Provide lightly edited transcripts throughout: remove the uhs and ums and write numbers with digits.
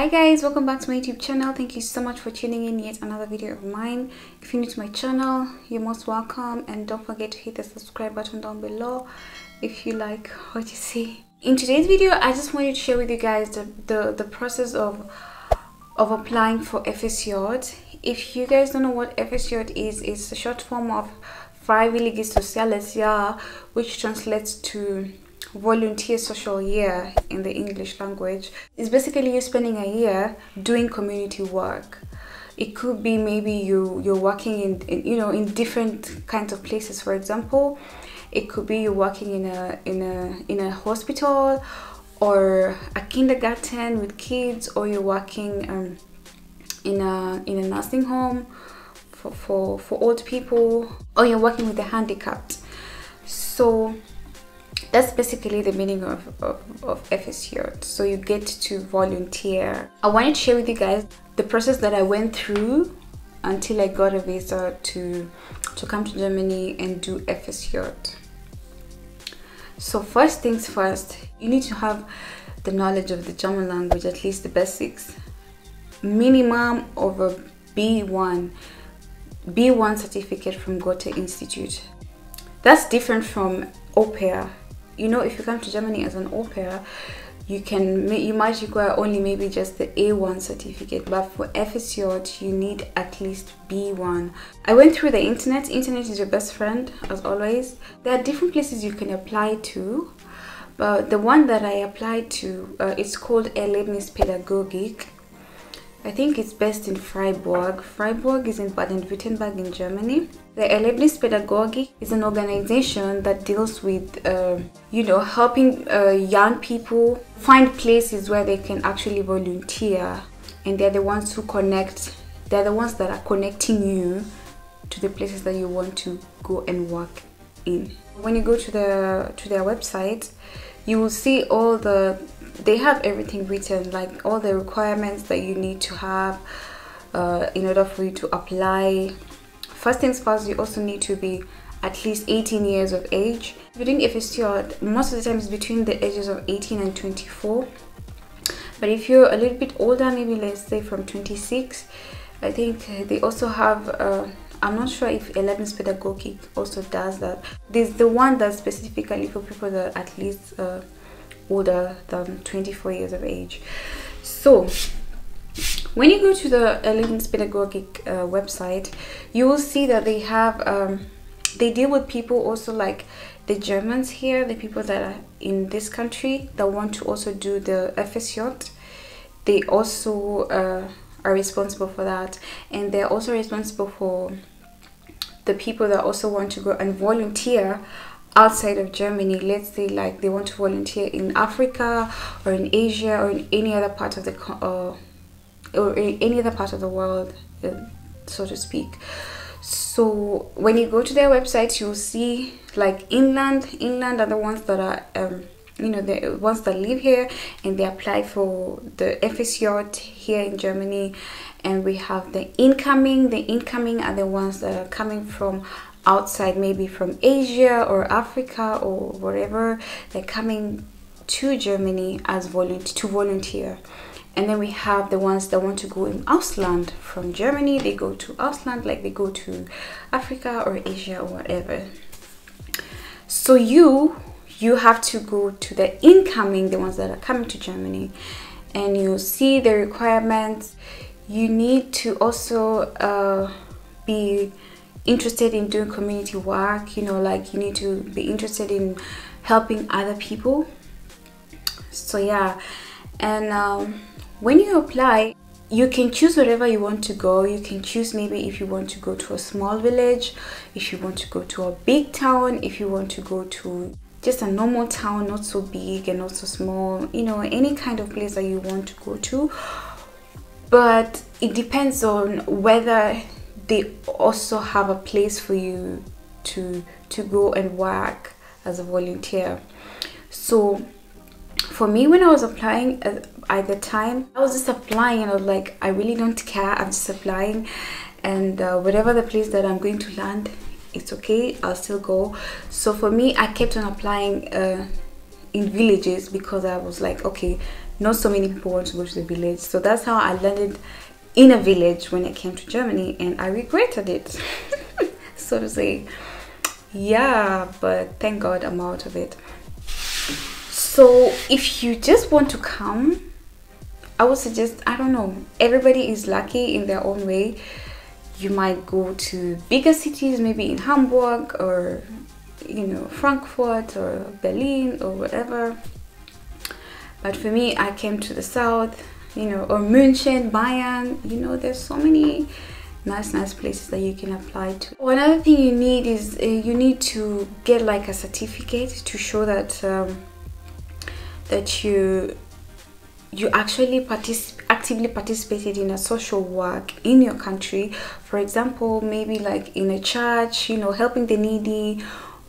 Hi guys, welcome back to my YouTube channel. Thank you so much for tuning in yet another video of mine. If you're new to my channel, you're most welcome, and don't forget to hit the subscribe button down below if you like what you see. In today's video, I just wanted to share with you guys the process of applying for FSJ. If you guys don't know what FSJ is, it's a short form of Freiwilliges Soziales Jahr, which translates to volunteer social year in the English language. It's basically you spending a year doing community work. It could be maybe you're working in different kinds of places. For example, it could be you're working in a hospital or a kindergarten with kids, or you're working in a nursing home for old people, or you're working with the handicapped. So that's basically the meaning of FSJ. So you get to volunteer. I wanted to share with you guys the process that I went through until I got a visa to come to Germany and do FSJ. So first things first, you need to have the knowledge of the German language, at least the basics. Minimum of a B1 certificate from Goethe Institute. That's different from au pair. You know, if you come to Germany as an au pair, you might require only maybe just the A1 certificate, but for FSJ you need at least B1. I went through the internet. Internet is your best friend, as always. There are different places you can apply to, but the one that I applied to, it's called Erlebnispädagogik. I think it's based in Freiburg. Freiburg is in Baden-Württemberg in Germany. The Erlebnispädagogik is an organization that deals with, helping young people find places where they can actually volunteer. And they're the ones who connect. They're the ones that are connecting you to the places that you want to go and work in. When you go to their website, you will see they have everything written, like all the requirements that you need to have in order for you to apply. First things first, you also need to be at least 18 years of age. If you're doing FSJ, most of the time it's between the ages of 18 and 24. But if you're a little bit older, maybe let's say from 26, I think they also have, I'm not sure if Erlebnispädagogik also does that. There's the one that's specifically for people that are at least older than 24 years of age. So when you go to the Erlebnispädagogik website, you will see that they have they deal with people also like the Germans here, the people that are in this country that want to also do the FSJ. They also are responsible for that, and they're also responsible for the people that also want to go and volunteer outside of Germany. Let's say like they want to volunteer in Africa or in Asia or in any other part of the world, so to speak. So when you go to their website, you'll see like inland are the ones that are the ones that live here and they apply for the FSJ here in Germany. And we have the incoming are the ones that are coming from outside, maybe from Asia or Africa or wherever. They're coming to Germany as to volunteer. And then we have the ones that want to go in Ausland. From Germany they go to Ausland, like they go to Africa or Asia or whatever. So you have to go to the incoming, the ones that are coming to Germany, and you see the requirements. You need to also be interested in doing community work, like you need to be interested in helping other people. So yeah, and when you apply, you can choose wherever you want to go. You can choose maybe if you want to go to a small village, if you want to go to a big town, if you want to go to just a normal town, not so big and not so small, any kind of place that you want to go to. But it depends on whether they also have a place for you to go and work as a volunteer. So for me, when I was applying at the time, I was just applying and I was like, I really don't care, I'm just applying, and whatever the place that I'm going to land, it's okay, I'll still go. So for me, I kept on applying in villages because I was like, okay, not so many people want to go to the village. So that's how I landed in a village when I came to Germany, and I regretted it, so to say. Yeah, but thank God I'm out of it. So if you just want to come, I would suggest, I don't know, everybody is lucky in their own way. You might go to bigger cities, maybe in Hamburg or, you know, Frankfurt or Berlin or whatever. But for me, I came to the south, you know, or München, Bayern. You know, there's so many nice places that you can apply to. Another thing you need is you need to get like a certificate to show that that you actually actively participated in a social work in your country. For example, maybe like in a church, you know, helping the needy,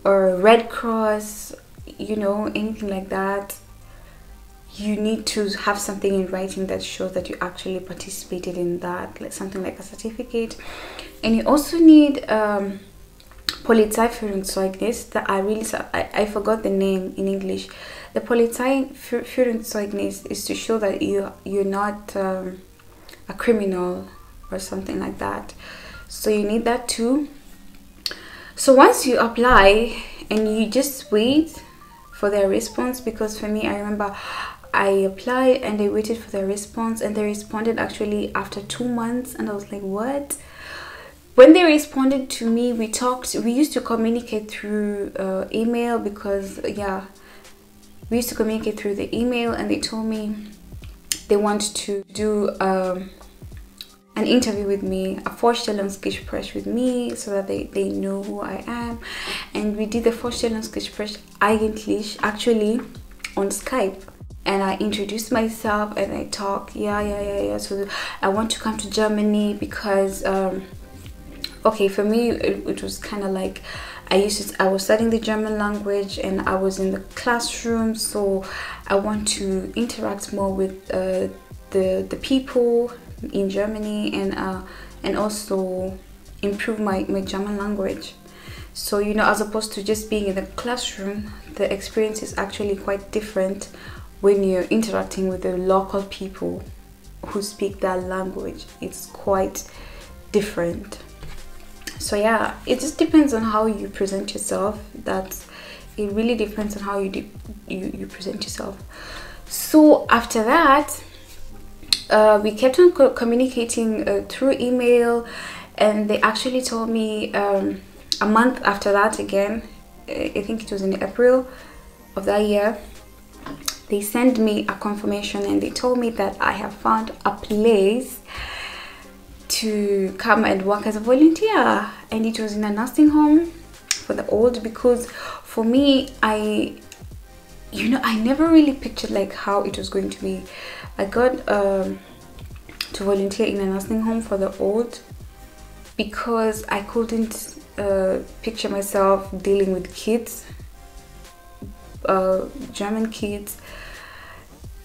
or Red Cross, you know, anything like that. You need to have something in writing that shows that you actually participated in that, like something like a certificate. And you also need Polizeiführungszeugnis. That I forgot the name in English. The Polizeiführungszeugnis is to show that you're not a criminal or something like that. So you need that too. So once you apply, and you just wait for their response, because for me, I remember I applied and I waited for their response, and they responded actually after 2 months, and I was like, what? When they responded to me, we used to communicate through email, because yeah, we used to communicate through the email, and they told me they want to do an interview with me, a Vorstellungsgespräch with me, so that they know who I am. And we did the Vorstellungsgespräch actually on Skype. And I introduced myself and I talked, yeah. So I want to come to Germany because, okay, for me, it was kind of like, I was studying the German language and I was in the classroom. So I want to interact more with the people in Germany, and also improve my German language. So, you know, as opposed to just being in the classroom, the experience is actually quite different when you're interacting with the local people who speak that language. It's quite different. So yeah, it just depends on how you present yourself. It really depends on how you present yourself. So after that, we kept on communicating through email, and they actually told me a month after that, again, I think it was in April of that year, they sent me a confirmation, and they told me that I have found a place to come and work as a volunteer, and it was in a nursing home for the old. Because for me, I never really pictured like how it was going to be. I got to volunteer in a nursing home for the old because I couldn't picture myself dealing with kids, German kids.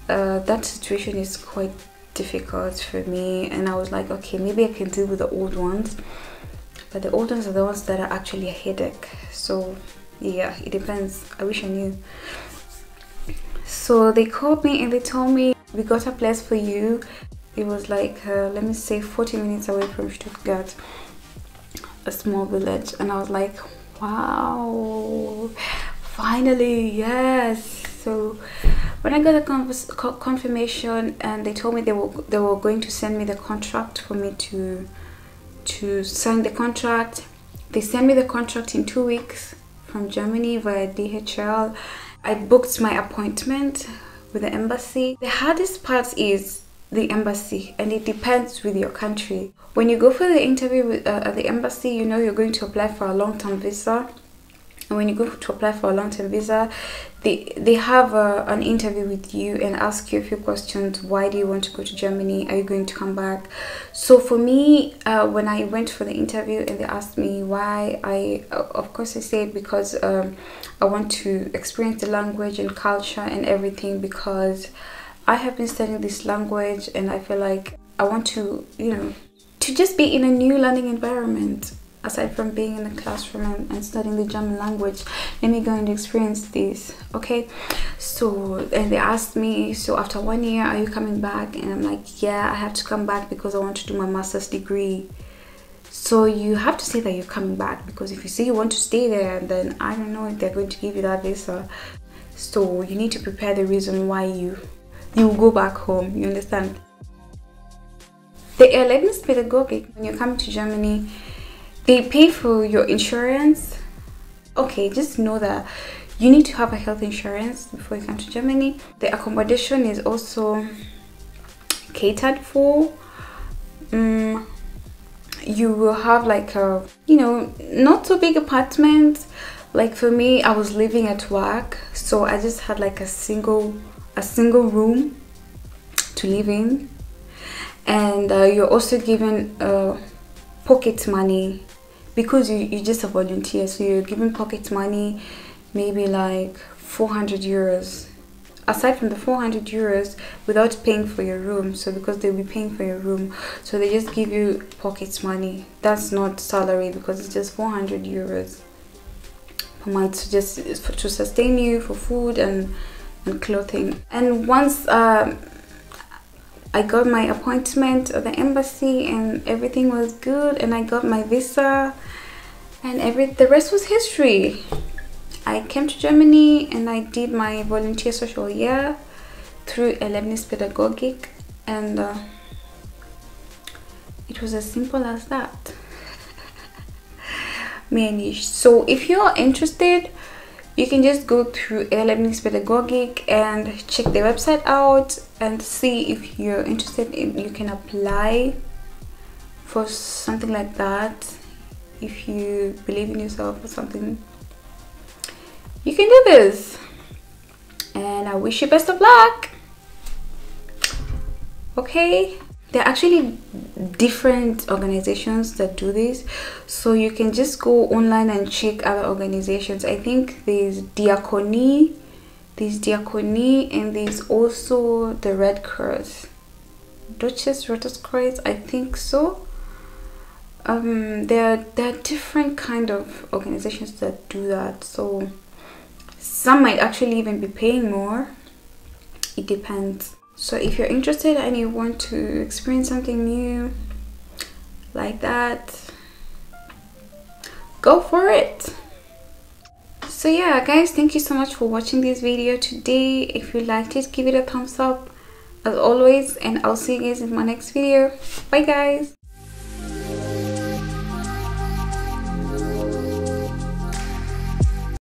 That situation is quite difficult for me, and I was like, okay, maybe I can deal with the old ones, but the old ones are the ones that are actually a headache. So yeah, it depends. I wish I knew. So they called me and they told me, we got a place for you. It was like let me say 40 minutes away from Stuttgart, a small village. And I was like, wow, finally, yes. So when I got a confirmation, and they told me they were going to send me the contract for me to sign the contract. They sent me the contract in 2 weeks from Germany via DHL. I booked my appointment with the embassy. The hardest part is the embassy, and it depends with your country. When you go for the interview at the embassy, you know you're going to apply for a long-term visa. And when you go to apply for a long-term visa, they have an interview with you and ask you a few questions. Why do you want to go to Germany? Are you going to come back? So for me, when I went for the interview and they asked me why, of course I said because I want to experience the language and culture and everything, because I have been studying this language and I feel like I want to, you know, to just be in a new learning environment. aside from being in the classroom and studying the German language, let me go and experience this. Okay, so and they asked me, so after 1 year are you coming back? And I'm like, yeah, I have to come back because I want to do my master's degree. So you have to say that you're coming back, because if you say you want to stay there, then I don't know if they're going to give you that visa. So you need to prepare the reason why you go back home, you understand? The Erlebnispädagogik, when you're coming to Germany, they pay for your insurance. Okay, just know that you need to have a health insurance before you come to Germany. The accommodation is also catered for. You will have like a, you know, not so big apartment. Like for me, I was living at work, so I just had like a single room to live in. And you're also given pocket money, because you're just a volunteer, so you're given pocket money, maybe like 400 euros. Aside from the 400 euros, without paying for your room, so because they'll be paying for your room, so they just give you pocket money. That's not salary, because it's just 400 euros per month, so just to sustain you for food and clothing. And once I got my appointment at the embassy and everything was good, and I got my visa, and the rest was history. I came to Germany and I did my volunteer social year through Erlebnispädagogik, and it was as simple as that. So if you're interested, you can just go through Erlebnispädagogik and check the website out and see if you're interested in, you can apply for something like that. If you believe in yourself or something, you can do this, and I wish you best of luck. Okay, there are actually different organizations that do this, so you can just go online and check other organizations. I think there's Diakonie, and there's also the Red Cross, Deutsches Rotes Kreuz, I think so. There are different kind of organizations that do that, so some might actually even be paying more. It depends. So if you're interested and you want to experience something new like that, go for it. So yeah guys, thank you so much for watching this video today. If you liked it, give it a thumbs up as always, and I'll see you guys in my next video. Bye guys.